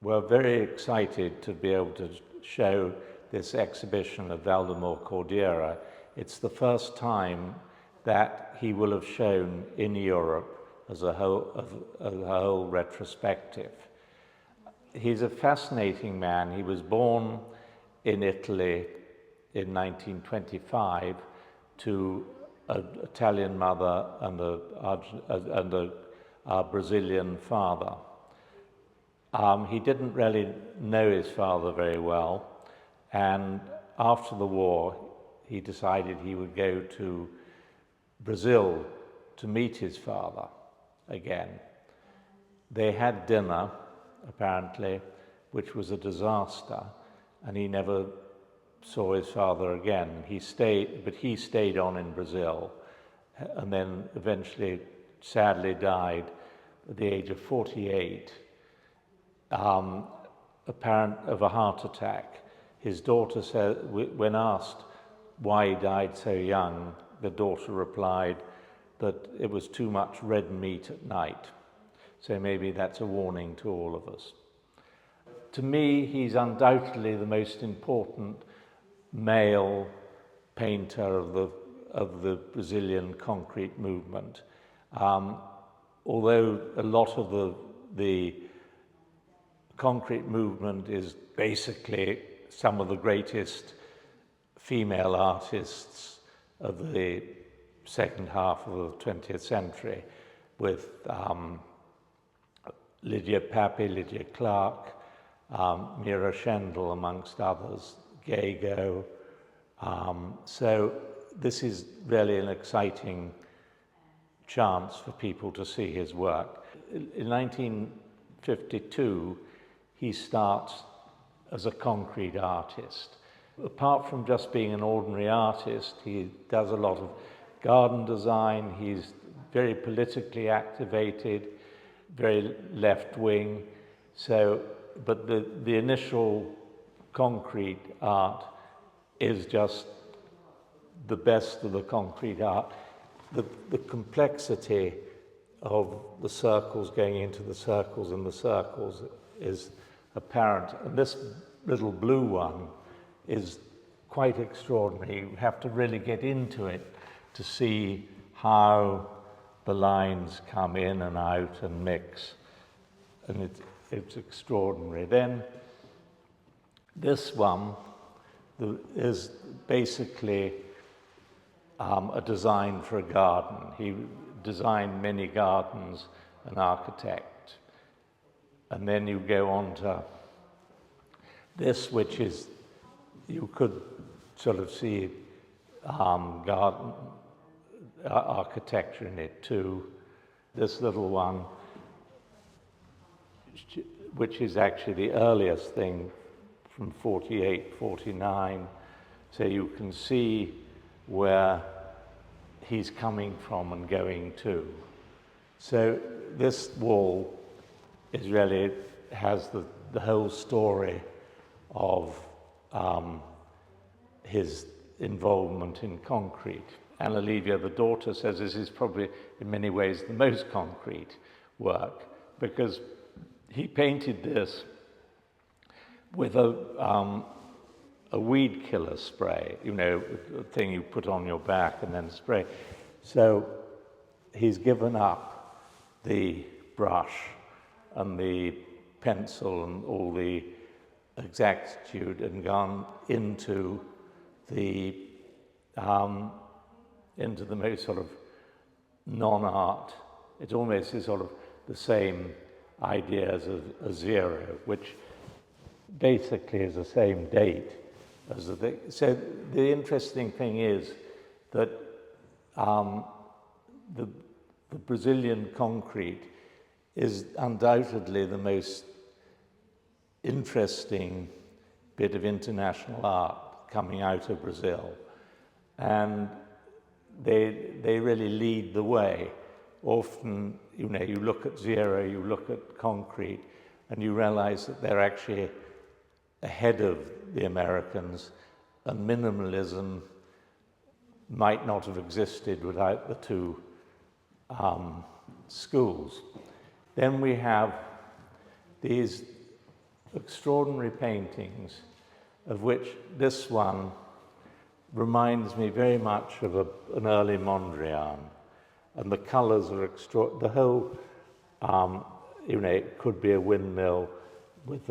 We're very excited to be able to show this exhibition of Waldemar Cordeiro. It's the first time that he will have shown in Europe as a whole retrospective. He's a fascinating man. He was born in Italy in 1925 to an Italian mother and a Brazilian father. He didn't really know his father very well, and after the war he decided he would go to Brazil to meet his father again. They had dinner, apparently, which was a disaster, and he never saw his father again. He stayed on in Brazil, and then eventually sadly died at the age of 48. Apparent of a heart attack. His daughter said, when asked why he died so young, the daughter replied that it was too much red meat at night. So maybe that's a warning to all of us. To me, he's undoubtedly the most important male painter of the Brazilian concrete movement. Although a lot of the concrete movement is basically some of the greatest female artists of the second half of the 20th century, with Lydia Pape, Lydia Clark, Mira Schendel, amongst others, Gago. So this is really an exciting chance for people to see his work. In 1952, he starts as a concrete artist. Apart from just being an ordinary artist, he does a lot of garden design. He's very politically activated, very left-wing. But the initial concrete art is just the best of the concrete art. The complexity of the circles going into the circles and the circles is apparent. And this little blue one is quite extraordinary. You have to really get into it to see how the lines come in and out and mix. And it's extraordinary. Then this one is basically a design for a garden. He designed many gardens, an architect. And then you go on to this, which is, you could sort of see garden architecture in it too. This little one, which is actually the earliest thing from 48, 49. So you can see where he's coming from and going to. So this wall is really has the whole story of his involvement in concrete. Anna Livia, the daughter, says this is probably in many ways the most concrete work, because he painted this with a weed killer spray, you know, a thing you put on your back and then spray. So he's given up the brush and the pencil and all the exactitude and gone into the most sort of non-art. It almost is sort of the same idea as a zero, which basically is the same date as the thing. So the interesting thing is that the Brazilian concrete is undoubtedly the most interesting bit of international art coming out of Brazil. And they really lead the way. Often, you know, you look at zero, you look at concrete, and you realize that they're actually ahead of the Americans, and minimalism might not have existed without the two schools. Then we have these extraordinary paintings, of which this one reminds me very much of an early Mondrian. And the colours are the whole, it could be a windmill with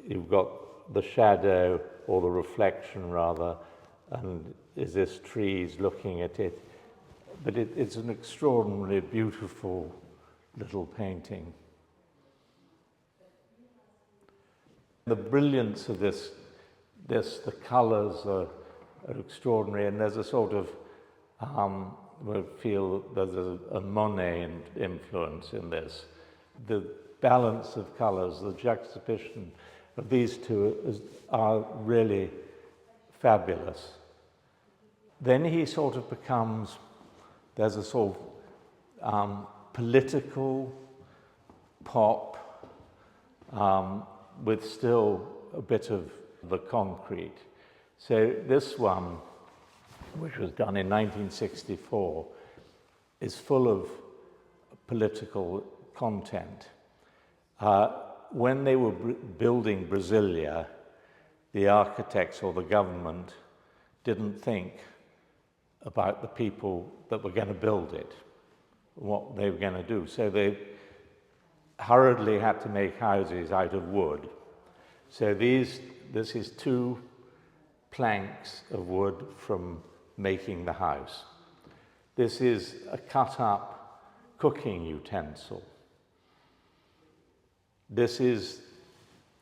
you've got the shadow or the reflection rather, and is this trees looking at it. But it's an extraordinarily beautiful little painting. The brilliance of this, the colours are extraordinary, and there's a sort of, we feel there's a Monet influence in this. The balance of colours, the juxtaposition of these two are really fabulous. Then he sort of becomes, there's a sort of political pop with still a bit of the concrete. So this one, which was done in 1964, is full of political content. When they were building Brasilia, the architects or the government didn't think about the people that were going to build it, what they were going to do. So they hurriedly had to make houses out of wood. So this is 2 planks of wood from making the house. This is a cut-up cooking utensil. This is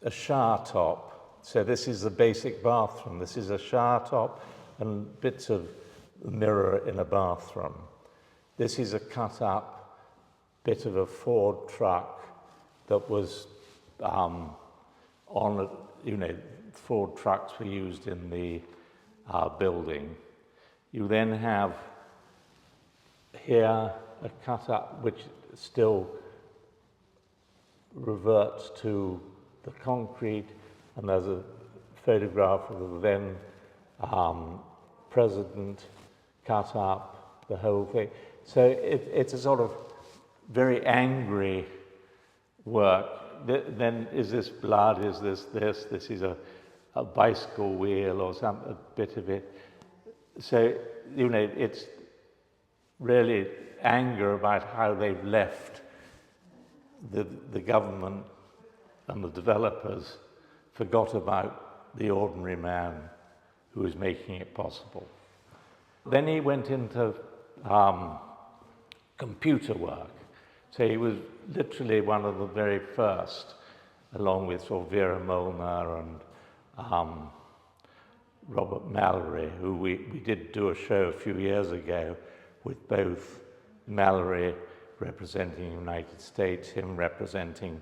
a shower top. So this is the basic bathroom. This is a shower top and bits of mirror in a bathroom. This is a cut-up bit of a Ford truck that was Ford trucks were used in the building. You then have here a cut-up which still reverts to the concrete, and there's a photograph of the then president cut up, the whole thing. So it's a sort of very angry work. Then is this blood, is this? This is a bicycle wheel or a bit of it. So, it's really anger about how they've left the government and the developers forgot about the ordinary man who was making it possible. Then he went into computer work. So he was literally one of the very first, along with sort of Vera Molnar and Robert Mallory, who we did do a show a few years ago with both Mallory representing the United States, him representing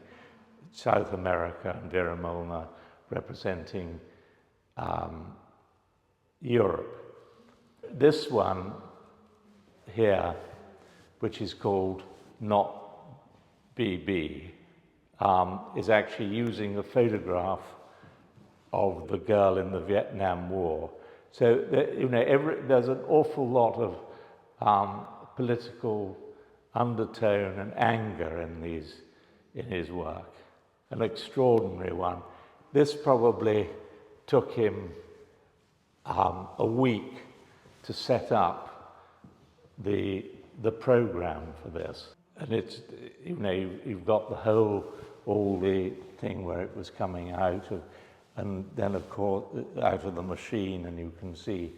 South America, and Vera Molnar representing Europe. This one here, which is called Not BB, is actually using a photograph of the girl in the Vietnam War. So there's an awful lot of political undertone and anger in his work. An extraordinary one. This probably took him a week to set up the program for this. And it's, you've got all the thing where it was coming out of, and then of course out of the machine, and you can see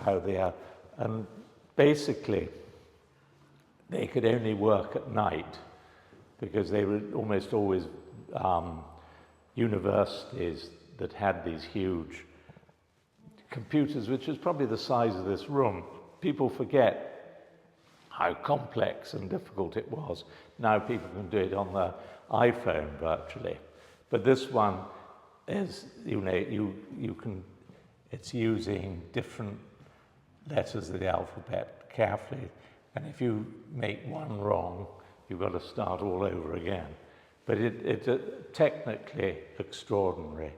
how they are. And basically, they could only work at night because they were almost always universities that had these huge computers, which is probably the size of this room. People forget how complex and difficult it was. Now people can do it on their iPhone virtually. But this one is, it's using different letters of the alphabet carefully. And if you make one wrong, you've got to start all over again. But it's technically extraordinary.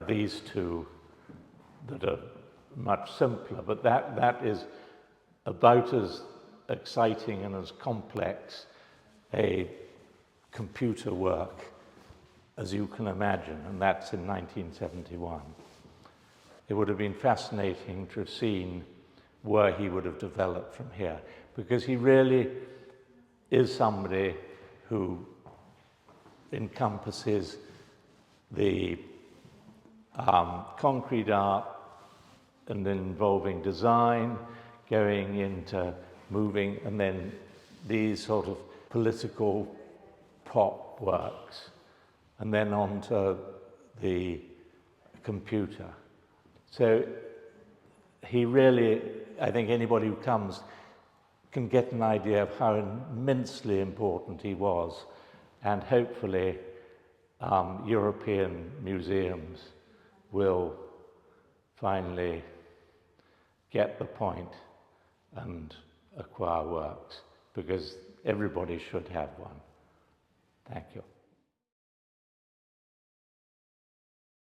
These two that are much simpler, but that is about as exciting and as complex a computer work as you can imagine, and that's in 1971. It would have been fascinating to have seen where he would have developed from here, because he really is somebody who encompasses the concrete art and then involving design, going into moving, and then these sort of political pop works, and then onto the computer. So he really, I think anybody who comes can get an idea of how immensely important he was, and hopefully European museums will finally get the point and acquire works, because everybody should have one.